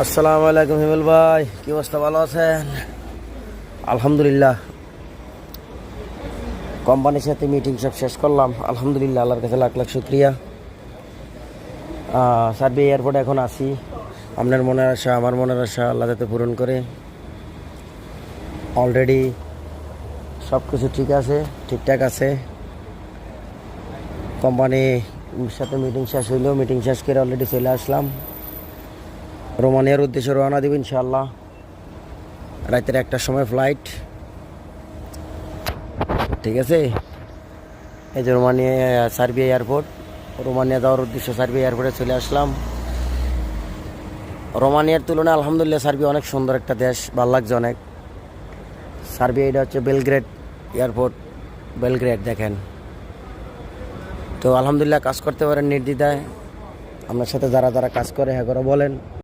আসসালামু আলাইকুম হিমেল ভাই, কি অবস্থা? ভালো আছেন? আলহামদুলিল্লাহ। কোম্পানির সাথে মিটিং সব শেষ করলাম, আলহামদুলিল্লাহ। আল্লাহর কাছে লাখ লাখ শুক্রিয়া। সার্বি এয়ারপোর্টে এখন আসি। আপনার মনের আশা, আমার মনের আশা আল্লাহ যাতে পূরণ করে। অলরেডি সব কিছু ঠিক আছে, ঠিকঠাক আছে। কোম্পানির সাথে মিটিং শেষ হইলো, মিটিং শেষ করে অলরেডি চলে আসলাম। রোমানিয়ার উদ্দেশ্যে রওনা দিব ইনশাআল্লাহ। রাতের 1টার সময় ফ্লাইট, ঠিক আছে। এই যে রোমানিয়া সার্বিয়া এয়ারপোর্ট, রোমানিয়া যাওয়ার উদ্দেশ্যে সার্বিয়া এয়ারপোর্টে চলে আসলাম। রোমানিয়ার তুলনায় আলহামদুলিল্লাহ সার্বিয়া অনেক সুন্দর একটা দেশ, ভালো লাগছে অনেক। সার্বিয়া এটা হচ্ছে বেলগ্রেড এয়ারপোর্ট, বেলগ্রেড দেখেন। তো আলহামদুলিল্লাহ কাজ করতে পারেন নির্দ্বিধায়। আপনার সাথে যারা যারা কাজ করে হ্যাঁ করে বলেন।